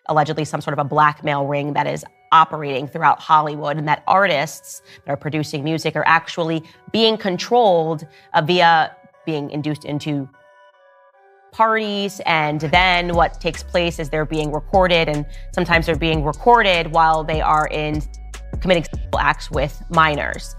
allegedly some sort of a blackmail ring that is operating throughout Hollywood, and that artists that are producing music are actually being controlled via being induced into parties, and then what takes place is they're being recorded, and sometimes they're being recorded while they are committing sexual acts with minors.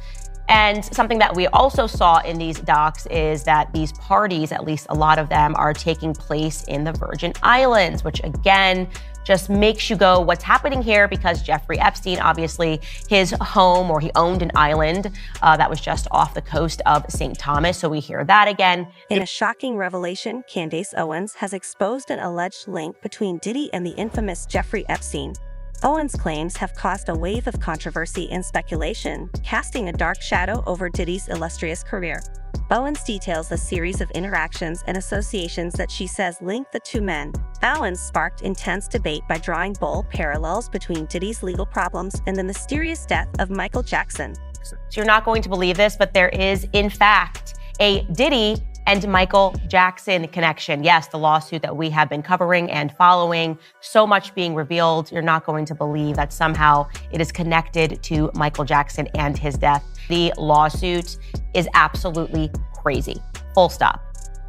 And something that we also saw in these docs is that these parties, at least a lot of them, are taking place in the Virgin Islands, which again just makes you go, what's happening here? Because Jeffrey Epstein, obviously his home, or he owned an island that was just off the coast of St. Thomas. So we hear that again. In a shocking revelation, Candace Owens has exposed an alleged link between Diddy and the infamous Jeffrey Epstein. Owens' claims have caused a wave of controversy and speculation, casting a dark shadow over Diddy's illustrious career. Owens details a series of interactions and associations that she says link the two men. Owens sparked intense debate by drawing bold parallels between Diddy's legal problems and the mysterious death of Michael Jackson. So you're not going to believe this, but there is, in fact, a Diddy and Michael Jackson connection. Yes, the lawsuit that we have been covering and following, so much being revealed. You're not going to believe that somehow it is connected to Michael Jackson and his death. The lawsuit is absolutely crazy. Full stop.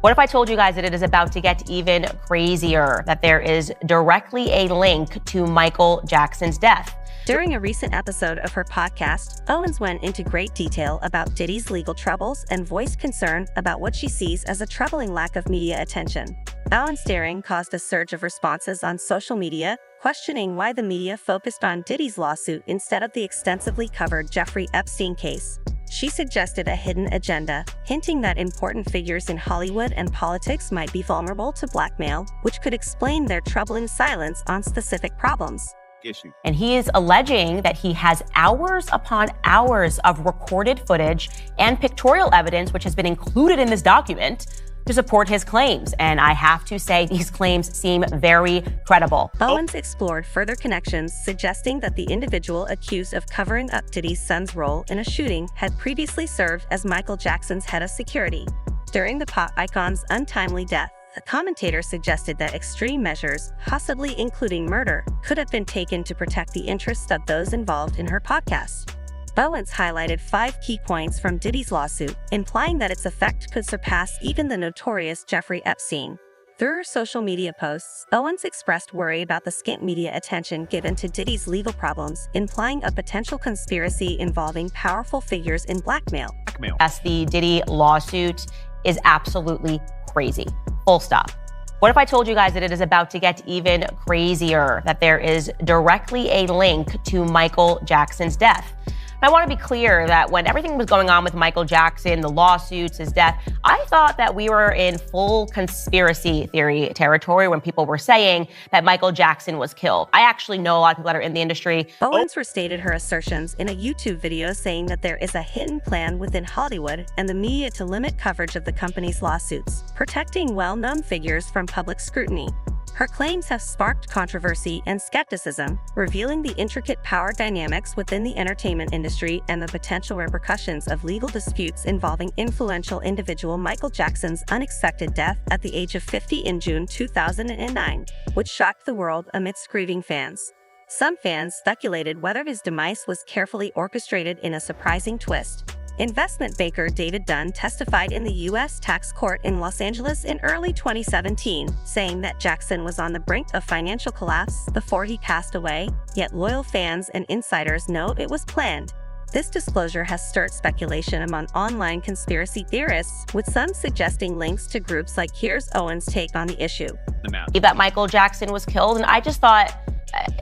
What if I told you guys that it is about to get even crazier, that there is directly a link to Michael Jackson's death? During a recent episode of her podcast, Owens went into great detail about Diddy's legal troubles and voiced concern about what she sees as a troubling lack of media attention. Owens' daring caused a surge of responses on social media, questioning why the media focused on Diddy's lawsuit instead of the extensively covered Jeffrey Epstein case. She suggested a hidden agenda, hinting that important figures in Hollywood and politics might be vulnerable to blackmail, which could explain their troubling silence on specific problems. And he is alleging that he has hours upon hours of recorded footage and pictorial evidence, which has been included in this document, to support his claims. And I have to say, these claims seem very credible. Owens explored further connections, suggesting that the individual accused of covering up Diddy's son's role in a shooting had previously served as Michael Jackson's head of security. During the pop icon's untimely death, a commentator suggested that extreme measures, possibly including murder, could have been taken to protect the interests of those involved in her podcast. Owens highlighted 5 key points from Diddy's lawsuit, implying that its effect could surpass even the notorious Jeffrey Epstein. Through her social media posts, Owens expressed worry about the scant media attention given to Diddy's legal problems, implying a potential conspiracy involving powerful figures in blackmail. Yes, the Diddy lawsuit is absolutely crazy. Full stop. What if I told you guys that it is about to get even crazier, that there is directly a link to Michael Jackson's death? I want to be clear that when everything was going on with Michael Jackson, the lawsuits, his death, I thought that we were in full conspiracy theory territory when people were saying that Michael Jackson was killed. I actually know a lot of people that are in the industry. Owens restated her assertions in a YouTube video, saying that there is a hidden plan within Hollywood and the media to limit coverage of the company's lawsuits, protecting well-known figures from public scrutiny. Her claims have sparked controversy and skepticism, revealing the intricate power dynamics within the entertainment industry and the potential repercussions of legal disputes involving influential individual Michael Jackson's unexpected death at the age of 50 in June 2009, which shocked the world amidst grieving fans. Some fans speculated whether his demise was carefully orchestrated in a surprising twist. Investment banker David Dunn testified in the U.S. tax court in Los Angeles in early 2017, saying that Jackson was on the brink of financial collapse before he passed away, yet loyal fans and insiders know it was planned. This disclosure has stirred speculation among online conspiracy theorists, with some suggesting links to groups like Here's Owens' take on the issue. That Michael Jackson was killed, and I just thought,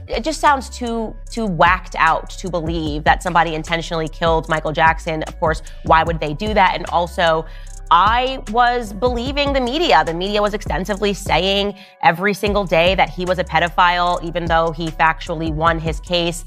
it just sounds too whacked out to believe that somebody intentionally killed Michael Jackson. Of course, why would they do that? And also, I was believing the media. The media was extensively saying every single day that he was a pedophile, even though he factually won his case.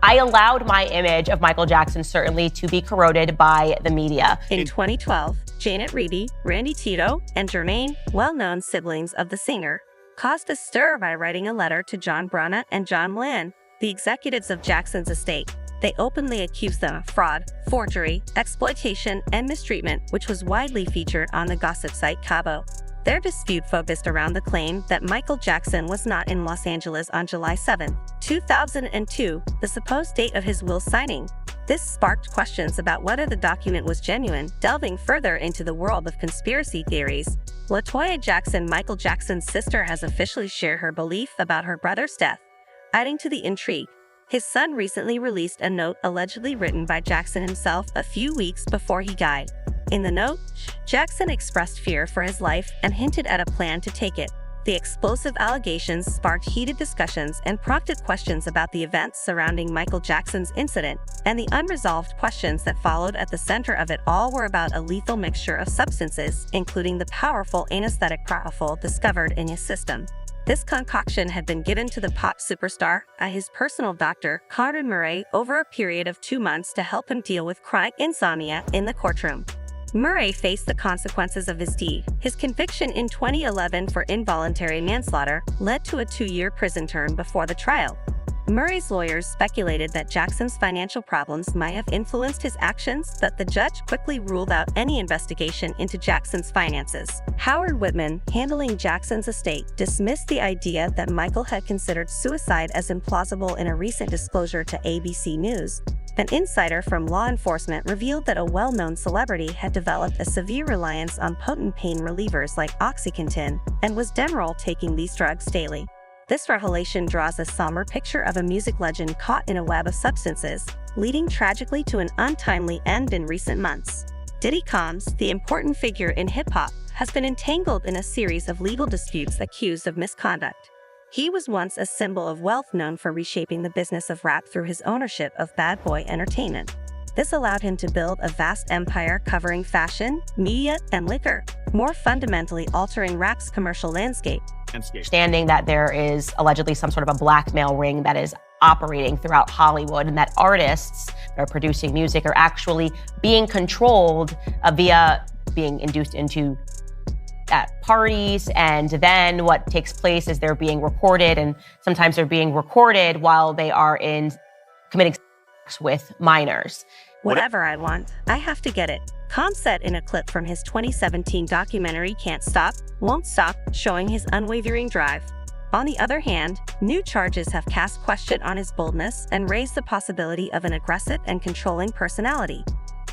I allowed my image of Michael Jackson certainly to be corroded by the media. In 2012, Janet Reedy, Randy Tito, and Jermaine, well-known siblings of the singer, caused a stir by writing a letter to John Brana and John Milan, the executives of Jackson's estate. They openly accused them of fraud, forgery, exploitation, and mistreatment, which was widely featured on the gossip site Cabo. Their dispute focused around the claim that Michael Jackson was not in Los Angeles on July 7, 2002, the supposed date of his will signing. This sparked questions about whether the document was genuine, delving further into the world of conspiracy theories. LaToya Jackson, Michael Jackson's sister, has officially shared her belief about her brother's death, adding to the intrigue. His son recently released a note allegedly written by Jackson himself a few weeks before he died. In the note, Jackson expressed fear for his life and hinted at a plan to take it. The explosive allegations sparked heated discussions and prompted questions about the events surrounding Michael Jackson's incident, and the unresolved questions that followed at the center of it all were about a lethal mixture of substances, including the powerful anesthetic propofol discovered in his system. This concoction had been given to the pop superstar by his personal doctor, Carter Murray, over a period of 2 months to help him deal with chronic insomnia in the courtroom. Murray faced the consequences of his deed. His conviction in 2011 for involuntary manslaughter led to a 2-year prison term before the trial. Murray's lawyers speculated that Jackson's financial problems might have influenced his actions, but the judge quickly ruled out any investigation into Jackson's finances. Howard Whitman, handling Jackson's estate, dismissed the idea that Michael had considered suicide as implausible in a recent disclosure to ABC News. An insider from law enforcement revealed that a well-known celebrity had developed a severe reliance on potent pain relievers like OxyContin and was Demerol taking these drugs daily. This revelation draws a somber picture of a music legend caught in a web of substances, leading tragically to an untimely end in recent months. Diddy Combs, the important figure in hip-hop, has been entangled in a series of legal disputes accused of misconduct. He was once a symbol of wealth, known for reshaping the business of rap through his ownership of Bad Boy Entertainment. This allowed him to build a vast empire covering fashion, media, and liquor, more fundamentally altering rap's commercial landscape. Understanding that there is allegedly some sort of a blackmail ring that is operating throughout Hollywood, and that artists that are producing music are actually being controlled via being induced into at parties, and then what takes place is they're being recorded, and sometimes they're being recorded while they are in committing sex with minors. Whatever I want, I have to get it. Combs said in a clip from his 2017 documentary Can't Stop, Won't Stop, showing his unwavering drive. On the other hand, new charges have cast question on his boldness and raised the possibility of an aggressive and controlling personality.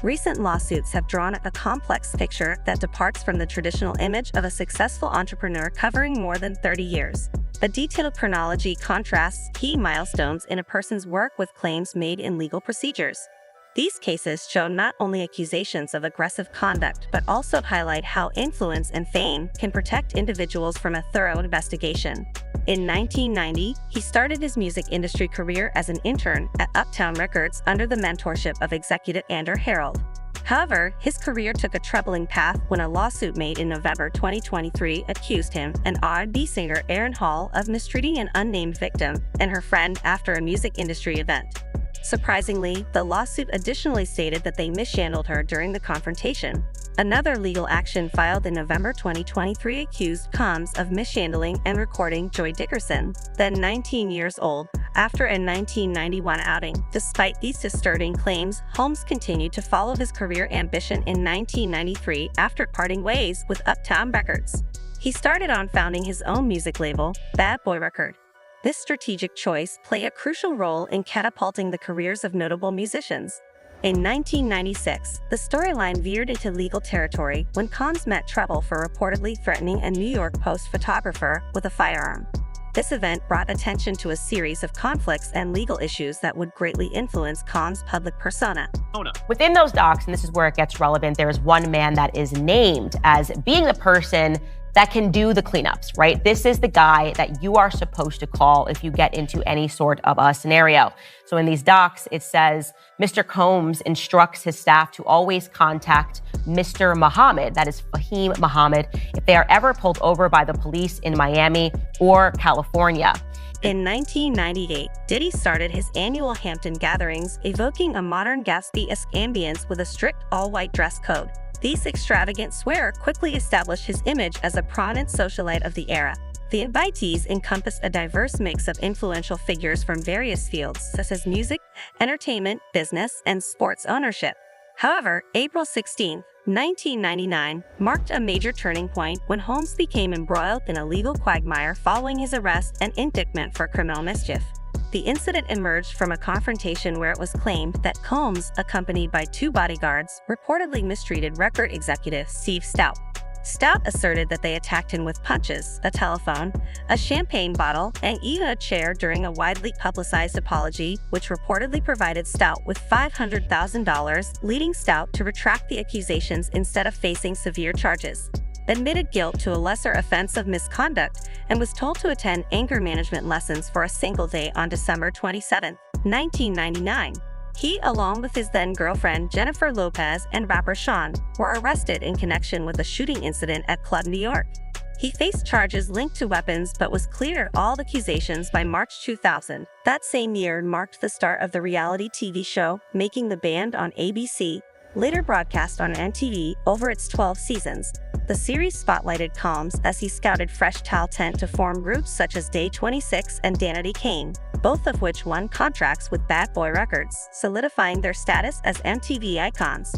Recent lawsuits have drawn a complex picture that departs from the traditional image of a successful entrepreneur covering more than 30 years. A detailed chronology contrasts key milestones in a person's work with claims made in legal procedures. These cases show not only accusations of aggressive conduct, but also highlight how influence and fame can protect individuals from a thorough investigation. In 1990, he started his music industry career as an intern at Uptown Records under the mentorship of executive Andrew Harold. However, his career took a troubling path when a lawsuit made in November 2023 accused him and R&B singer Aaron Hall of mistreating an unnamed victim and her friend after a music industry event. Surprisingly, the lawsuit additionally stated that they mishandled her during the confrontation. Another legal action filed in November 2023 accused Combs of mishandling and recording Joy Dickerson, then 19 years old, after a 1991 outing. Despite these disturbing claims, Holmes continued to follow his career ambition in 1993 after parting ways with Uptown Records. He started on founding his own music label, Bad Boy Record. This strategic choice played a crucial role in catapulting the careers of notable musicians. In 1996, the storyline veered into legal territory when Combs met trouble for reportedly threatening a New York Post photographer with a firearm. This event brought attention to a series of conflicts and legal issues that would greatly influence Combs' public persona. Within those docs, and this is where it gets relevant, there is one man that is named as being the person that can do the cleanups, right? This is the guy that you are supposed to call if you get into any sort of a scenario. So in these docs, it says, Mr. Combs instructs his staff to always contact Mr. Muhammad, that is Fahim Muhammad, if they are ever pulled over by the police in Miami or California. In 1998, Diddy started his annual Hampton gatherings, evoking a modern Gatsby-esque ambience with a strict all-white dress code. These extravagant swear quickly established his image as a prominent socialite of the era. The invitees encompassed a diverse mix of influential figures from various fields, such as music, entertainment, business, and sports ownership. However, April 16, 1999 marked a major turning point when Holmes became embroiled in a legal quagmire following his arrest and indictment for criminal mischief. The incident emerged from a confrontation where it was claimed that Combs, accompanied by 2 bodyguards, reportedly mistreated record executive Steve Stout. Stout asserted that they attacked him with punches, a telephone, a champagne bottle, and even a chair during a widely publicized apology, which reportedly provided Stout with $500,000, leading Stout to retract the accusations instead of facing severe charges, admitted guilt to a lesser offense of misconduct, and was told to attend anger management lessons for a single day on December 27, 1999. He, along with his then-girlfriend Jennifer Lopez and rapper Sean, were arrested in connection with a shooting incident at Club New York. He faced charges linked to weapons but was cleared of all accusations by March 2000. That same year marked the start of the reality TV show Making the Band on ABC, later broadcast on MTV over its 12 seasons. The series spotlighted Combs as he scouted Fresh Towel Tent to form groups such as Day 26 and Danity Kane, both of which won contracts with Bad Boy Records, solidifying their status as MTV icons.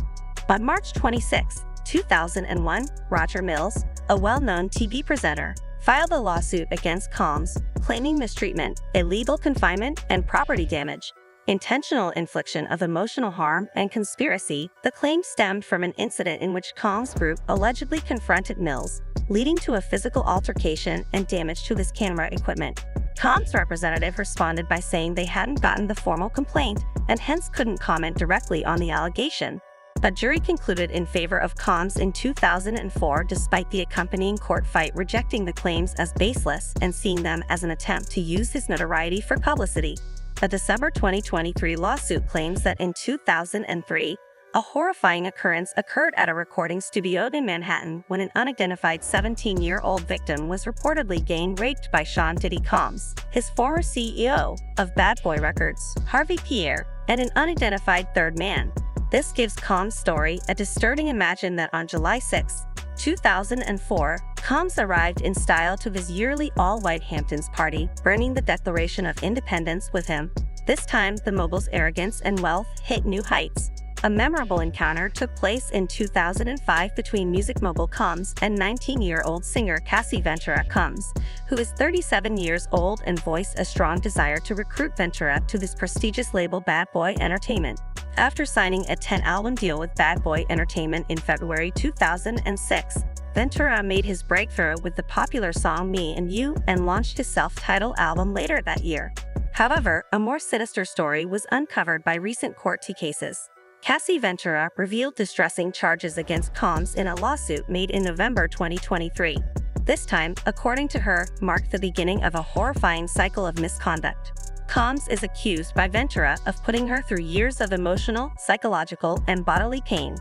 On March 26, 2001, Roger Mills, a well-known TV presenter, filed a lawsuit against Combs, claiming mistreatment, illegal confinement, and property damage, intentional infliction of emotional harm, and conspiracy. The claim stemmed from an incident in which Combs' group allegedly confronted Mills, leading to a physical altercation and damage to his camera equipment. Combs' representative responded by saying they hadn't gotten the formal complaint and hence couldn't comment directly on the allegation. A jury concluded in favor of Combs in 2004 despite the accompanying court fight rejecting the claims as baseless and seeing them as an attempt to use his notoriety for publicity. A December 2023 lawsuit claims that in 2003, a horrifying occurrence occurred at a recording studio in Manhattan when an unidentified 17-year-old victim was reportedly gang raped by Sean Diddy Combs, his former CEO of Bad Boy Records, Harvey Pierre, and an unidentified third man. This gives Combs' story a disturbing imagine that on July 6, 2004, Combs arrived in style to his yearly all-white Hamptons party, burning the Declaration of Independence with him. This time, the mogul's arrogance and wealth hit new heights. A memorable encounter took place in 2005 between music mogul Combs and 19-year-old singer Cassie Ventura Combs, who is 37 years old and voiced a strong desire to recruit Ventura to this prestigious label Bad Boy Entertainment. After signing a 10-album deal with Bad Boy Entertainment in February 2006, Ventura made his breakthrough with the popular song Me and You and launched his self-titled album later that year. However, a more sinister story was uncovered by recent court cases. Cassie Ventura revealed distressing charges against Combs in a lawsuit made in November 2023. This time, according to her, marked the beginning of a horrifying cycle of misconduct. Combs is accused by Ventura of putting her through years of emotional, psychological, and bodily pain.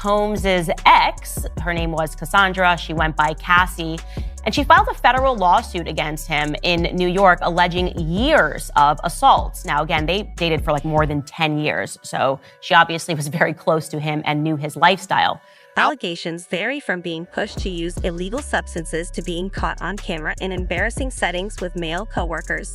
Holmes' ex, her name was Cassandra, she went by Cassie, and she filed a federal lawsuit against him in New York alleging years of assaults. Now, again, they dated for like more than 10 years, so she obviously was very close to him and knew his lifestyle. Allegations vary from being pushed to use illegal substances to being caught on camera in embarrassing settings with male coworkers.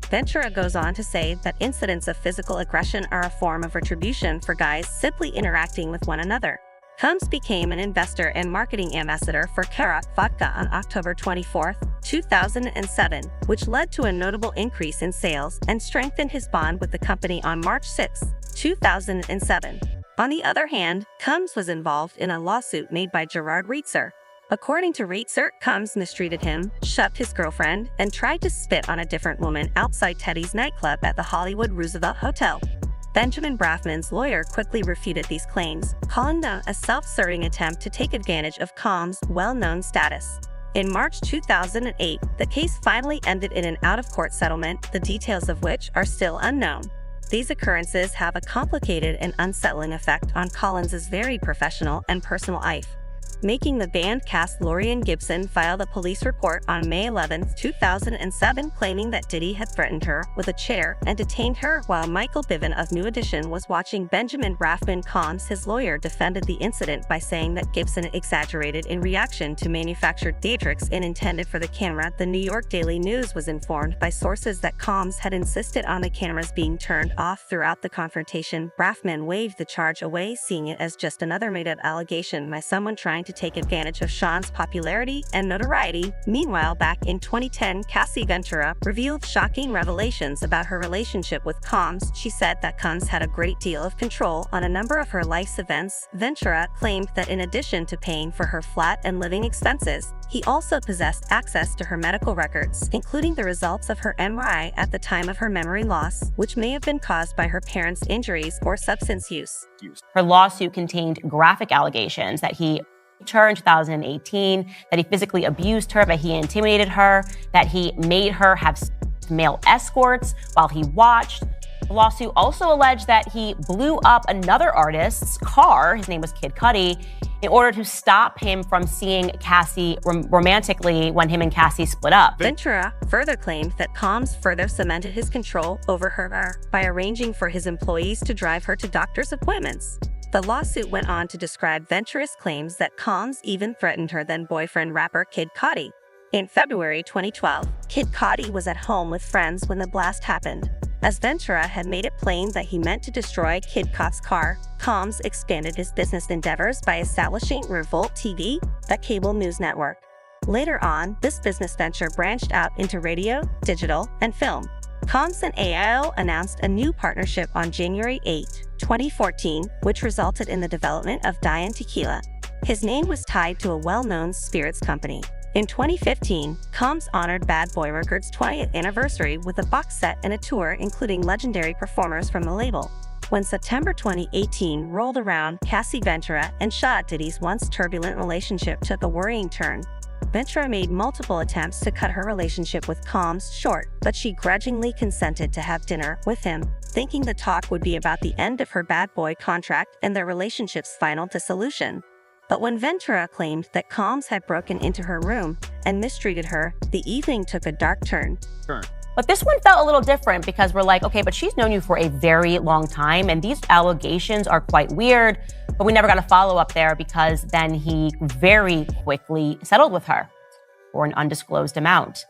Ventura goes on to say that incidents of physical aggression are a form of retribution for guys simply interacting with one another. Combs became an investor and marketing ambassador for Karat Vodka on October 24, 2007, which led to a notable increase in sales and strengthened his bond with the company on March 6, 2007. On the other hand, Combs was involved in a lawsuit made by Gerard Reitzer. According to Reitzer, Combs mistreated him, shoved his girlfriend, and tried to spit on a different woman outside Teddy's nightclub at the Hollywood Roosevelt Hotel. Benjamin Brafman's lawyer quickly refuted these claims, calling them a self-serving attempt to take advantage of Combs' well-known status. In March 2008, the case finally ended in an out-of-court settlement, the details of which are still unknown. These occurrences have a complicated and unsettling effect on Collins's very professional and personal life. making the band cast Lorian Gibson file a police report on May 11, 2007, claiming that Diddy had threatened her with a chair and detained her while Michael Bivin of New Edition was watching. Benjamin Raffman Combs, his lawyer, defended the incident by saying that Gibson exaggerated in reaction to manufactured theatrics and intended for the camera. The New York Daily News was informed by sources that Combs had insisted on the cameras being turned off throughout the confrontation. Raffman waved the charge away, seeing it as just another made-up allegation by someone trying to take advantage of Sean's popularity and notoriety. Meanwhile, back in 2010, Cassie Ventura revealed shocking revelations about her relationship with Combs. She said that Combs had a great deal of control on a number of her life's events. Ventura claimed that in addition to paying for her flat and living expenses, he also possessed access to her medical records, including the results of her MRI at the time of her memory loss, which may have been caused by her parents' injuries or substance use. Her lawsuit contained graphic allegations that he raped her in 2018, that he physically abused her, that he intimidated her, that he made her have male escorts while he watched. The lawsuit also alleged that he blew up another artist's car, his name was Kid Cudi, in order to stop him from seeing Cassie romantically when him and Cassie split up. Ventura further claimed that Combs further cemented his control over her by arranging for his employees to drive her to doctor's appointments. The lawsuit went on to describe Ventura's claims that Combs even threatened her then-boyfriend rapper Kid Cudi. In February 2012, Kid Cudi was at home with friends when the blast happened. As Ventura had made it plain that he meant to destroy Kid Cudi's car, Combs expanded his business endeavors by establishing Revolt TV, a cable news network. Later on, this business venture branched out into radio, digital, and film. Combs and AIO announced a new partnership on January 8, 2014, which resulted in the development of Diane Tequila. His name was tied to a well-known spirits company. In 2015, Combs honored Bad Boy Records' 20th anniversary with a box set and a tour including legendary performers from the label. When September 2018 rolled around, Cassie Ventura and Sean Diddy's once turbulent relationship took a worrying turn. Ventura made multiple attempts to cut her relationship with Combs short, but she grudgingly consented to have dinner with him, thinking the talk would be about the end of her Bad Boy contract and their relationship's final dissolution. But when Ventura claimed that Combs had broken into her room and mistreated her, the evening took a dark turn. But this one felt a little different because we're like, okay, but she's known you for a very long time, and these allegations are quite weird, but we never got a follow-up there because then he very quickly settled with her for an undisclosed amount.